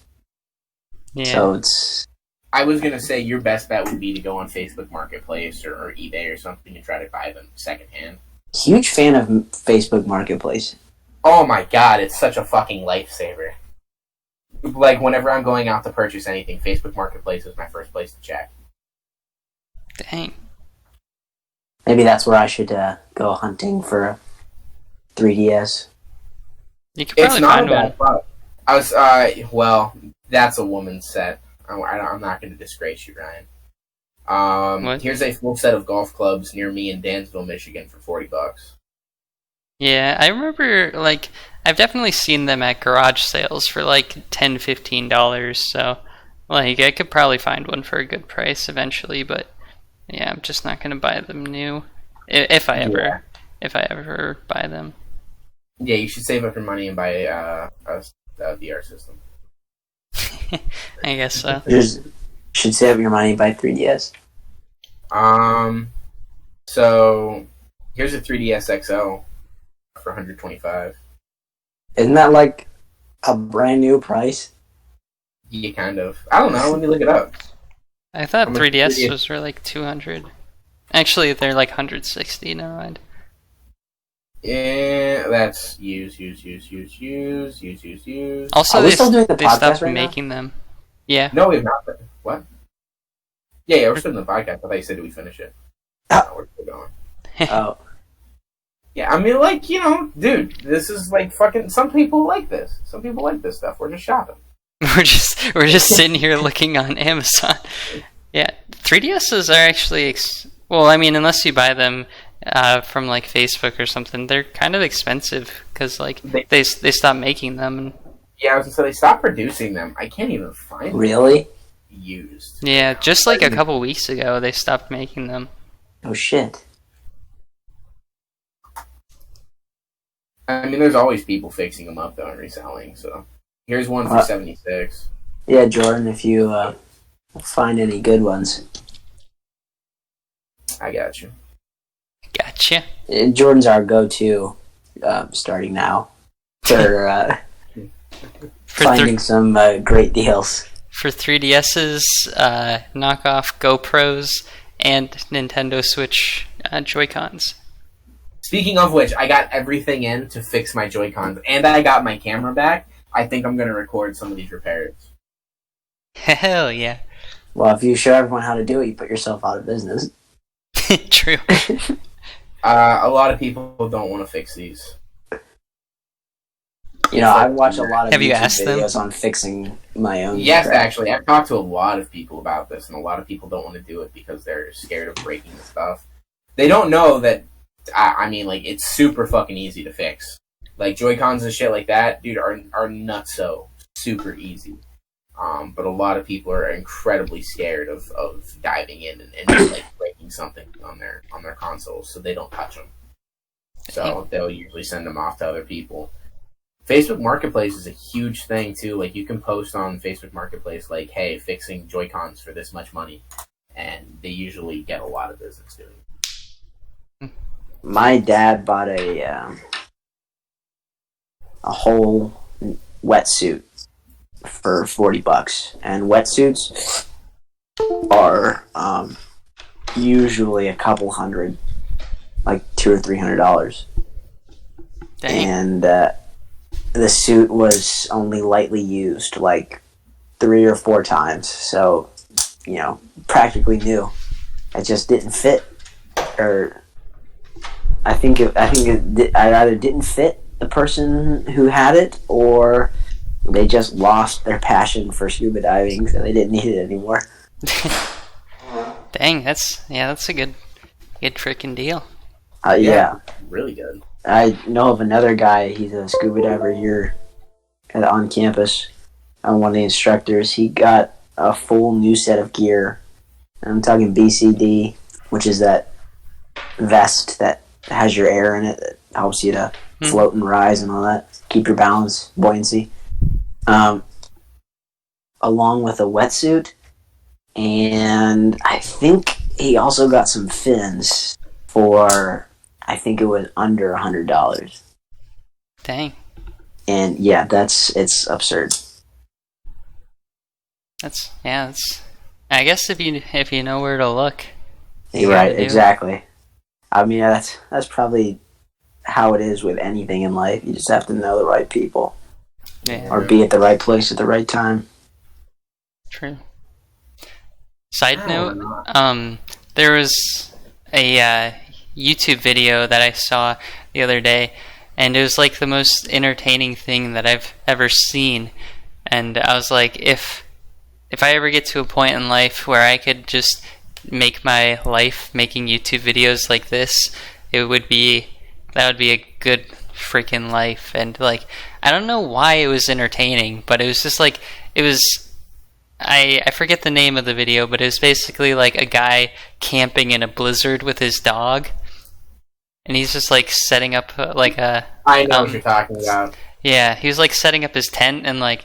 Yeah. So it's...
I was going to say your best bet would be to go on Facebook Marketplace or eBay or something and try to buy them secondhand.
Huge fan of Facebook Marketplace.
Oh my god, it's such a fucking lifesaver. Whenever I'm going out to purchase anything, Facebook Marketplace is my first place to check.
Dang.
Maybe that's where I should go hunting for a 3DS.
You could probably find one.
Product. I was, that's a woman's set. I'm not going to disgrace you, Ryan. Here's a full set of golf clubs near me in Dansville, Michigan for $40.
Yeah, I remember, I've definitely seen them at garage sales for $10, $15, so, I could probably find one for a good price eventually, but, yeah, I'm just not going to buy them new, if I ever buy them.
Yeah, you should save up your money and buy a VR system.
I guess so.
You should save up your money and buy 3DS.
So, here's a 3DS XL for $125.
Isn't that a brand new price?
Yeah, kind of. I don't know. Let me look it up.
I thought 3DS was for $200. Actually, they're $160. Never mind.
Yeah, that's use.
Also,
are we still doing the
they
podcast
stopped
right
making them. Yeah.
No, we've not. What? Yeah, we're still doing the podcast. I thought you said did we finish it? No, we're still going.
Oh.
Yeah, I mean, dude, this is fucking. Some people like this. Some people like this stuff. We're just shopping.
We're just sitting here looking on Amazon. Yeah, 3DSs are actually Well, I mean, unless you buy them from like Facebook or something, they're kind of expensive because like they stopped making them.
Yeah, I was gonna say they stopped producing them. I can't even find them
Really?
And,
used.
yeah, just like a couple weeks ago, they stopped making them.
Oh shit.
I mean, there's always people fixing them up though and reselling. So here's one for 76.
Yeah, Jordan, if you find any good ones.
I got you.
Gotcha.
Jordan's our go-to starting now for finding some great deals.
For 3DSs, knockoff GoPros, and Nintendo Switch JoyCons.
Speaking of which, I got everything in to fix my JoyCons, and I got my camera back. I think I'm going to record some of these repairs.
Hell yeah.
Well, if you show everyone how to do it, you put yourself out of business.
True.
A lot of people don't want to fix these.
You know, I watch a lot of
Have you
YouTube
asked them?
videos on fixing my own.
Yes,
crap.
actually. I've talked to a lot of people about this, and a lot of people don't want to do it because they're scared of breaking the stuff. They don't know that, I mean, like, it's super fucking easy to fix. Like, Joy-Cons and shit like that, dude, are nutso super easy. But a lot of people are incredibly scared of diving in and like breaking something on their consoles, so they don't touch them. So they'll usually send them off to other people. Facebook Marketplace is a huge thing too. Like, you can post on Facebook Marketplace like, "Hey, fixing Joy-Cons for this much money," and they usually get a lot of business doing it.
My dad bought a whole wetsuit for $40, and wetsuits are usually a couple hundred, like $200 or $300.
Dang.
And the suit was only lightly used, like 3 or 4 times, so practically new. It just didn't fit, or I think it either didn't fit the person who had it, or they just lost their passion for scuba diving, so they didn't need it anymore.
Dang, that's a good freaking deal.
Yeah.
Really good.
I know of another guy, he's a scuba diver here on campus. One of the instructors. He got a full new set of gear. I'm talking BCD, which is that vest that has your air in it that helps you to float and rise and all that. Keep your balance, buoyancy. Along with a wetsuit. And I think he also got some fins for, I think it was under $100.
Dang.
And yeah, it's absurd.
That's I guess if you know where to look.
You're right, exactly. I mean, that's probably how it is with anything in life. You just have to know the right people.
Yeah.
Or be at the right place at the right time.
True. Side note, there was a YouTube video that I saw the other day, and it was like the most entertaining thing that I've ever seen. And I was like, if I ever get to a point in life where I could just make my life making YouTube videos like this, that would be a good freaking life. And like, I don't know why it was entertaining, but it was just like, I forget the name of the video, but it was basically like a guy camping in a blizzard with his dog, and he's just like setting up like a.
I know what you're talking about.
Yeah, he was like setting up his tent and like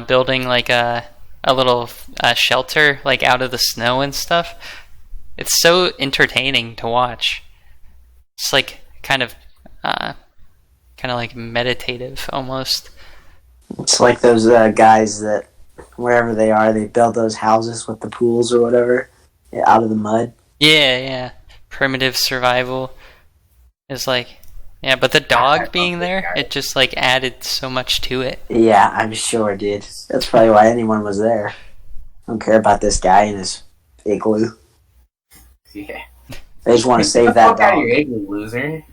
building like a little shelter like out of the snow and stuff. It's so entertaining to watch. It's like kind of like meditative almost.
It's like those guys that wherever they are, they build those houses with the pools or whatever out of the mud.
Yeah. Primitive survival is like, yeah, but the dog being there, it just like added so much to it.
Yeah, I'm sure, dude. That's probably why anyone was there. I don't care about this guy and his igloo.
Yeah.
They just want to save that
Get the fuck out of
dog.
your igloo, loser.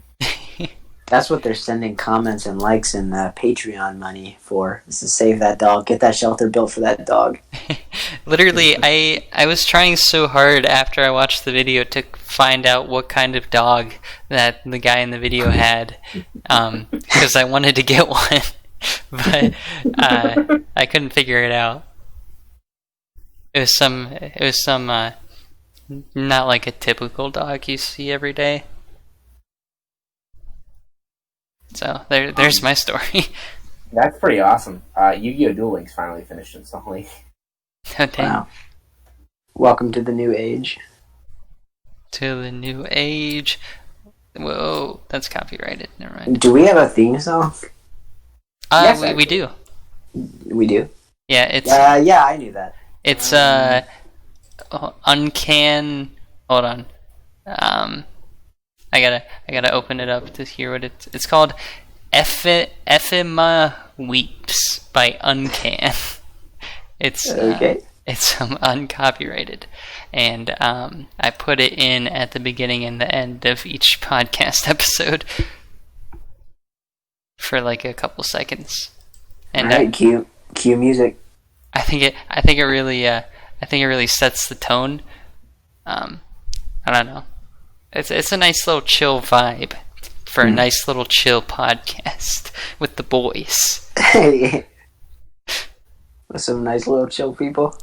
That's what they're sending comments and likes and Patreon money for. Is to save that dog, get that shelter built for that dog.
Literally, I was trying so hard after I watched the video to find out what kind of dog that the guy in the video had, because I wanted to get one, but I couldn't figure it out. It was some not like a typical dog you see every day. So there's my story.
That's pretty awesome. Yu-Gi-Oh! Duel Links finally finished installing.
Oh, dang.
Wow. Welcome to the new age.
To the new age. Whoa, that's copyrighted. Never mind.
Do we have a theme song?
Yes,
we do.
We do?
Yeah, it's
yeah, I knew that.
it's uncan. Hold on. I gotta open it up to hear what it's called. Ephema Weeps by Uncan. It's
Okay.
it's uncopyrighted, and I put it in at the beginning and the end of each podcast episode for like a couple seconds. And
Alright, cue music.
I think it really sets the tone. I don't know. It's a nice little chill vibe for a nice little chill podcast with the boys.
Hey. With some nice little chill people.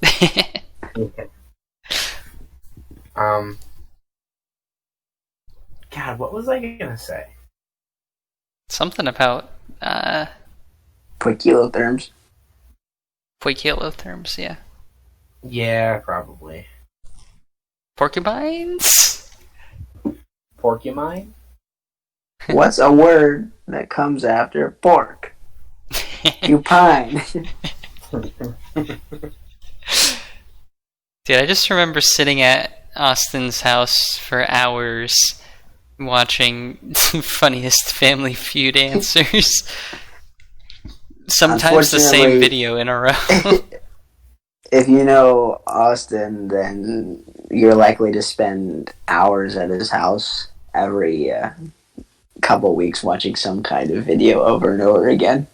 God, what was I gonna say?
Something about
Poikilotherms.
poikilotherms, yeah.
Yeah, probably.
Porcupines?
Porcumine?
What's a word that comes after pork? You pine.
Dude, I just remember sitting at Austin's house for hours watching Funniest Family Feud answers. Sometimes the same video in a row.
If you know Austin, then you're likely to spend hours at his house every couple weeks watching some kind of video over and over again.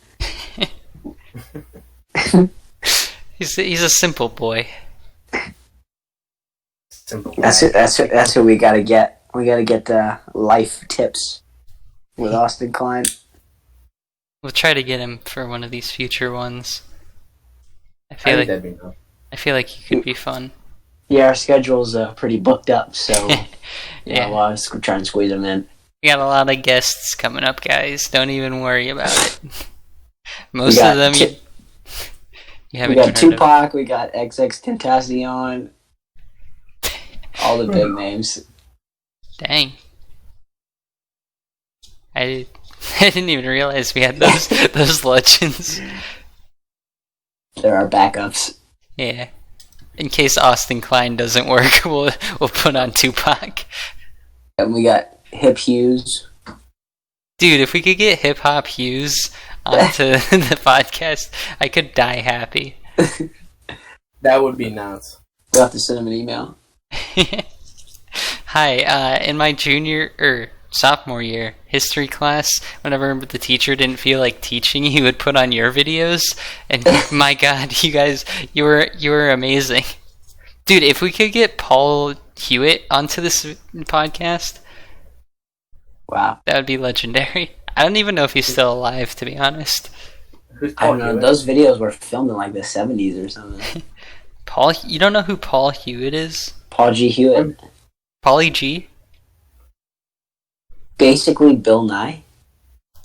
He's a simple boy.
Simple.
That's who we gotta get. We gotta get life tips with Austin Klein.
We'll try to get him for one of these future ones. I
I
feel
think
like
that'd be nice.
he could be fun.
Yeah, our schedule's pretty booked up, so
Yeah.
we'll try and squeeze him in.
We got a lot of guests coming up, guys. Don't even worry about it. Most of them you
We
haven't
got
heard of.
Tupac, we got XX Tentacion, all the big names.
Dang. I didn't even realize we had those legends.
There are backups.
Yeah. In case Austin Klein doesn't work, we'll put on Tupac.
And we got Hip Hughes.
Dude, if we could get Hip Hop Hughes onto the podcast, I could die happy.
That would be nuts.
We'll have to send him an email.
Hi, in my sophomore year history class, whenever the teacher didn't feel like teaching, he would put on your videos, and my god, you guys, you were amazing. Dude, if we could get Paul Hewitt onto this podcast,
Wow.
that would be legendary. I don't even know if he's still alive, to be honest.
Who's
I don't know.
Hewitt?
Those videos were filmed in like the 70s or something.
You don't know who Paul Hewitt is?
Paul G. Hewitt.
Paulie G?
Basically Bill Nye.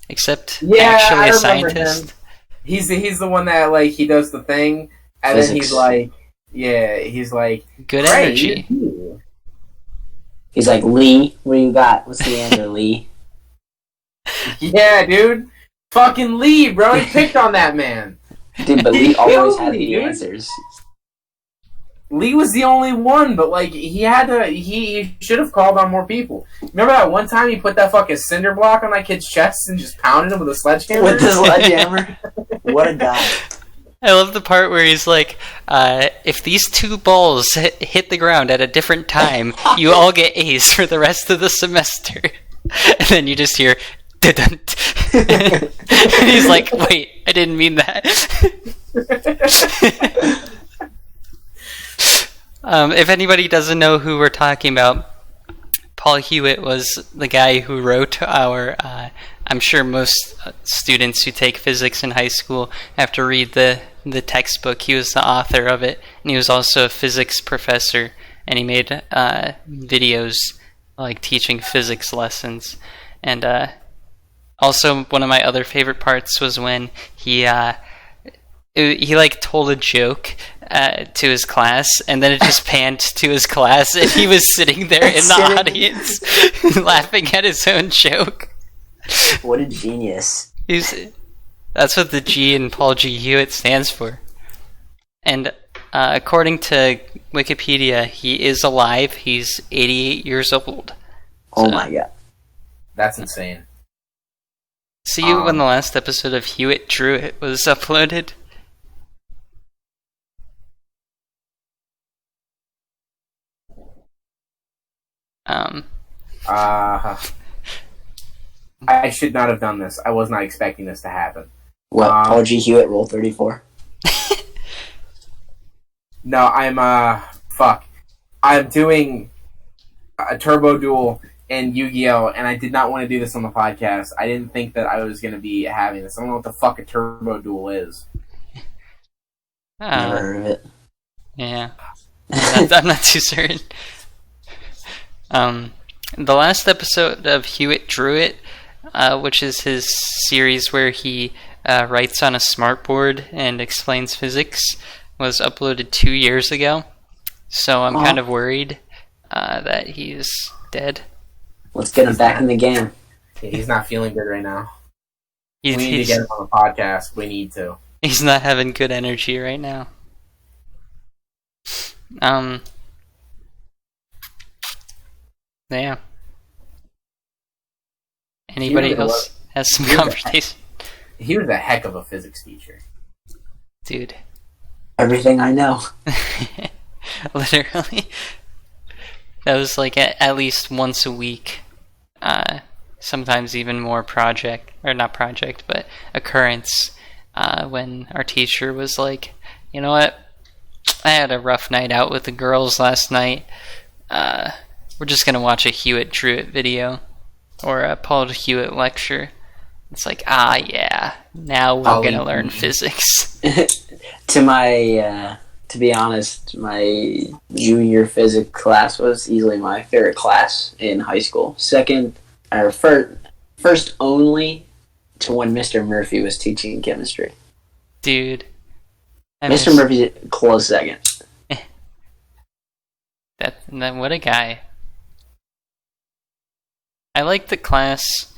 Except
Yeah,
actually
I
a
remember
scientist.
him. He's the one that like he does the thing, and then
Physics.
he's like, he's like,
Good
"Great,
energy.
you."
He's like, Lee, what do you got? What's the answer, Lee?
Yeah, dude, fucking Lee, bro, he picked on that man.
Dude, but Lee always had the
Dude.
answers.
Lee was the only one, but like he should have called on more people. Remember that one time he put that fucking cinder block on that kid's chest and just pounded him with a sledgehammer?
With the sledgehammer? What a guy.
I love the part where he's like, if these two balls hit the ground at a different time, you all get A's for the rest of the semester. And then you just hear, didn't. And he's like, wait, I didn't mean that. If anybody doesn't know who we're talking about, Paul Hewitt was the guy who wrote our, I'm sure most students who take physics in high school have to read the textbook. He was the author of it, and he was also a physics professor, and he made videos like teaching physics lessons. And also one of my other favorite parts was when he like told a joke to his class, and then it just panned to his class, and he was sitting there in the audience laughing at his own joke.
What a genius.
That's what the G in Paul G. Hewitt stands for. And according to Wikipedia, he is alive. He's 88 years old.
Oh my god.
That's insane.
See you when the last episode of Hewitt Drew It was uploaded.
I should not have done this. I was not expecting this to happen.
Well, Paul G. Hewitt, Rule 34.
No, I'm doing a turbo duel in Yu-Gi-Oh! And I did not want to do this on the podcast. I didn't think that I was going to be having this. I don't know what the fuck a turbo duel is.
Never heard of it.
Yeah. I'm not too certain. The last episode of Hewitt Drew It, which is his series where he writes on a smartboard and explains physics, was uploaded 2 years ago. So I'm kind of worried that he's dead.
Let's get him back in the game.
Yeah, he's not feeling good right now. We need to get him on the podcast. We need to.
He's not having good energy right now. Yeah. Anybody else has some conversation?
He was a heck of a physics teacher.
Dude.
Everything I know.
Literally. That was like at least once a week. Sometimes even more occurrence. When our teacher was like, you know what? I had a rough night out with the girls last night. We're just going to watch a Hewitt Drew It video. Or a Paul Hewitt lecture. It's like, yeah, now we're going to learn physics.
To be honest, my junior physics class was easily my favorite class in high school. First only to when Mr. Murphy was teaching chemistry.
Dude.
Mr. Murphy's close second.
What a guy. I like the class.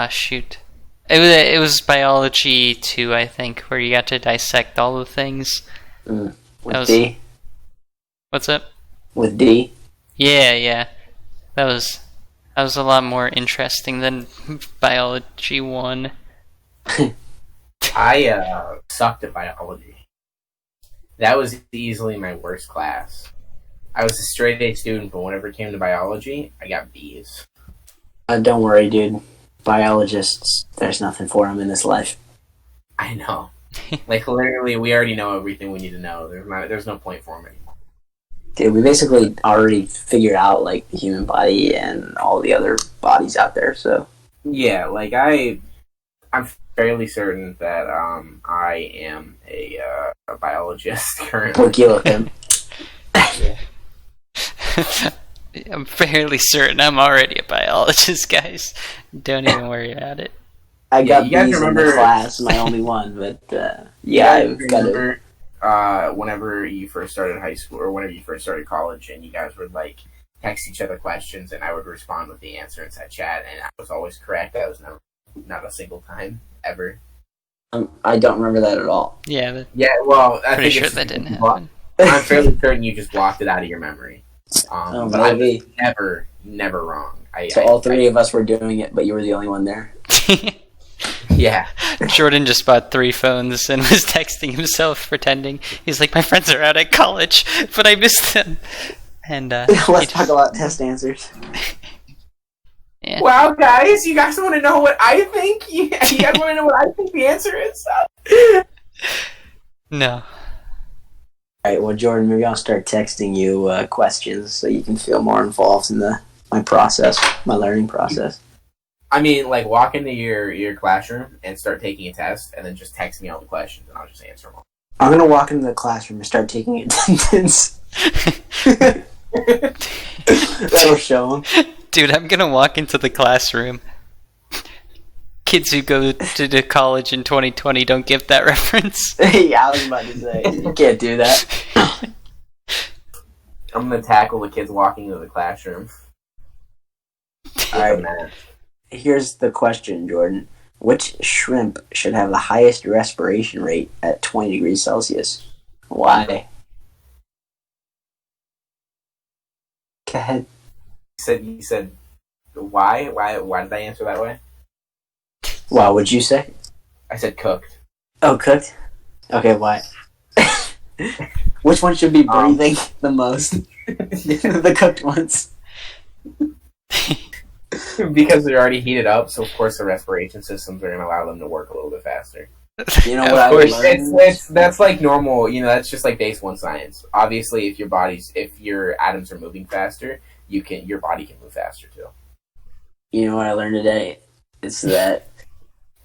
Shoot. It was biology 2, I think, where you got to dissect all the things.
With D?
What's up?
With D?
Yeah. That was a lot more interesting than biology 1.
I sucked at biology. That was easily my worst class. I was a straight A student, but whenever it came to biology, I got B's.
Don't worry, dude. Biologists, there's nothing for them in this life.
I know. Like, literally, we already know everything we need to know. There's no point for them anymore.
Dude, we basically already figured out, like, the human body and all the other bodies out there, so...
Yeah, like, I'm fairly certain that, I am a biologist currently.
Look, you look him.
Yeah.
I'm fairly certain I'm already a biologist, guys. Don't even worry about it.
I got
you guys
B's
remember,
in the class, my only one, but I've got it.
Whenever you first started high school, or whenever you first started college, and you guys would, like, text each other questions, and I would respond with the answer inside chat, and I was always correct. I was never, not a single time, ever.
I don't remember that at all.
Yeah,
well, I
pretty
think
sure that didn't happen.
I'm fairly certain you just blocked it out of your memory. But I was never wrong.
All three of us were doing it, but you were the only one there.
Yeah.
Jordan just bought 3 phones and was texting himself, pretending. He's like, my friends are out at college, but I missed them. And
let's talk about test answers.
Yeah.
Wow, guys, you guys want to know what I think? You guys want to know what I think the answer is?
No.
Alright, well, Jordan, maybe I'll start texting you questions so you can feel more involved in my process, my learning process.
I mean, like, walk into your classroom and start taking a test, and then just text me all the questions, and I'll just answer them all.
I'm going to walk into the classroom and start taking attendance. That'll show them.
Dude, I'm gonna walk into the classroom. Kids who go to college in 2020 don't give that reference.
Yeah, I was about to say, you can't do that.
I'm gonna tackle the kids walking into the classroom.
Alright, here's the question, Jordan. Which shrimp should have the highest respiration rate at 20 degrees Celsius? Why? Go ahead.
You said why? Why did I answer that way?
What would you say?
I said cooked.
Oh, cooked? Okay, why? Which one should be breathing the most? The cooked ones.
Because they're already heated up, so of course the respiration systems are gonna allow them to work a little bit faster.
You know what I learned?
That's like normal, that's just like base 1 science. Obviously if your atoms are moving faster, your body can move faster too.
You know what I learned today? It's that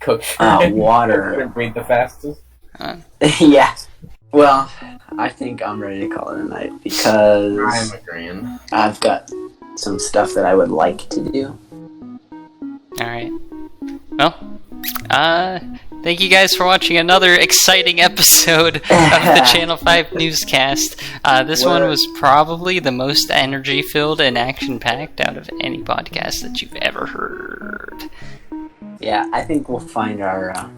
Cook
water.
Breathe the fastest.
Yeah. Well, I think I'm ready to call it a night because
I'm agreeing.
I've got some stuff that I would like to do.
Alright. Well, thank you guys for watching another exciting episode of the Channel 5 newscast. This one was probably the most energy-filled and action-packed out of any podcast that you've ever heard.
Yeah, I think we'll find our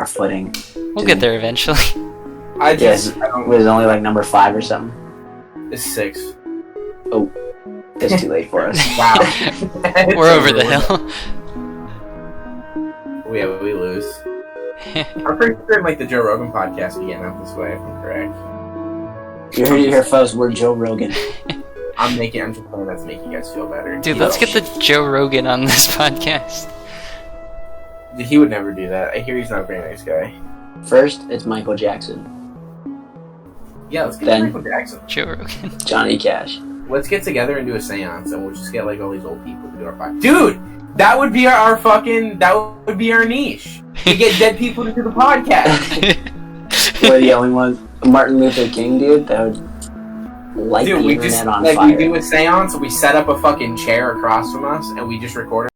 footing.
We'll get there eventually.
It was only like number 5 or something.
It's 6.
Oh, it's too late for us.
Wow.
We're over the hill.
We lose. I'm pretty sure like the Joe Rogan podcast began out this way, if I'm correct.
You heard it here, folks. We're Joe Rogan.
I'm just playing that to make you guys feel better.
Dude, let's get the Joe Rogan on this podcast.
He would never do that. I hear he's not a very nice guy.
First, it's Michael Jackson.
Yeah, let's get
Then-
Michael Jackson.
Joe Rogan.
Johnny Cash.
Let's get together and do a seance, and we'll just get like all these old people to do our podcast. Dude, that would be our niche. We get dead people to do the podcast.
We're the only ones. Martin Luther King, dude. That would light the internet on fire.
We do a seance. We set up a fucking chair across from us, and we just record it.